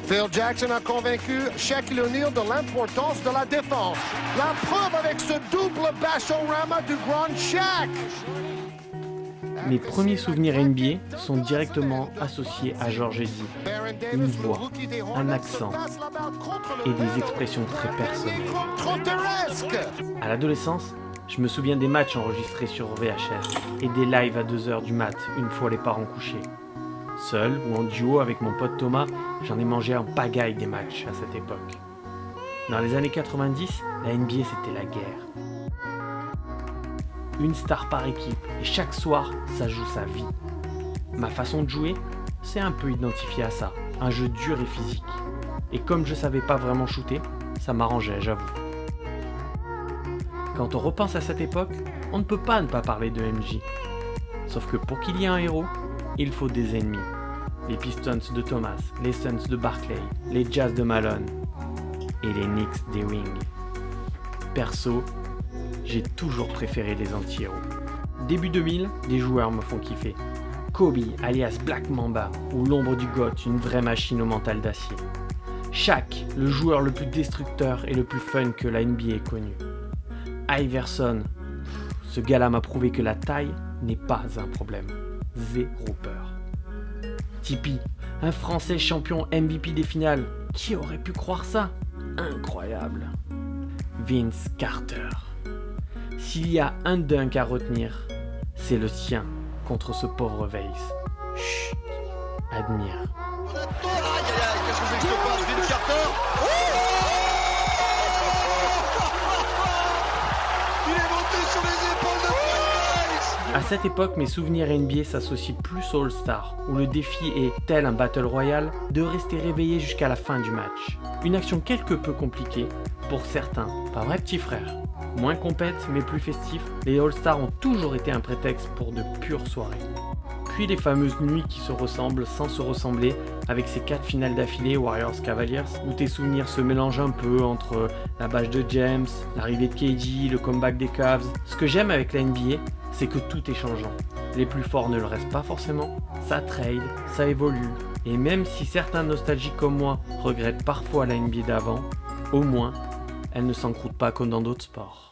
Phil Jackson a convaincu Shaquille O'Neal de l'importance de la défense. La preuve avec ce double bashorama du grand Shaq. Mes premiers souvenirs NBA sont directement associés à Georges Eddy. Une voix, un accent et des expressions très personnelles. À l'adolescence, je me souviens des matchs enregistrés sur VHS et des lives à 2h du mat, une fois les parents couchés. Seul ou en duo avec mon pote Thomas, j'en ai mangé en pagaille des matchs à cette époque. Dans les années 90, la NBA c'était la guerre. Une star par équipe et chaque soir, ça joue sa vie. Ma façon de jouer, c'est un peu identifié à ça, un jeu dur et physique. Et comme je savais pas vraiment shooter, ça m'arrangeait, j'avoue. Quand on repense à cette époque, on ne peut pas ne pas parler de MJ. Sauf que pour qu'il y ait un héros, il faut des ennemis. Les Pistons de Thomas, les Suns de Barkley, les Jazz de Malone et les Knicks des Wings. Perso, j'ai toujours préféré les anti-héros. Début 2000, des joueurs me font kiffer. Kobe, alias Black Mamba, ou l'ombre du GOAT, une vraie machine au mental d'acier. Shaq, le joueur le plus destructeur et le plus fun que la NBA ait connu. Iverson, ce gars-là m'a prouvé que la taille n'est pas un problème. Zéro peur. Tipeee, un Français champion MVP des finales. Qui aurait pu croire ça? Incroyable. Vince Carter. S'il y a un dunk à retenir, c'est le sien contre ce pauvre Weiss. Chut, admire. Qu'est-ce que c'est que je te passe, Vince Carter? Il est monté sur les épaules de Weiss. À cette époque, mes souvenirs NBA s'associent plus au All-Star, où le défi est, tel un Battle Royale, de rester réveillé jusqu'à la fin du match. Une action quelque peu compliquée, pour certains, pas vrai petit frère. Moins compète mais plus festif, les All-Stars ont toujours été un prétexte pour de pures soirées. Puis les fameuses nuits qui se ressemblent sans se ressembler, avec ces 4 finales d'affilée Warriors-Cavaliers, où tes souvenirs se mélangent un peu entre la bâche de James, l'arrivée de KD, le comeback des Cavs. Ce que j'aime avec la NBA, c'est que tout est changeant. Les plus forts ne le restent pas forcément, ça trade, ça évolue, et même si certains nostalgiques comme moi regrettent parfois la NBA d'avant, au moins, elle ne s'encroute pas comme dans d'autres sports.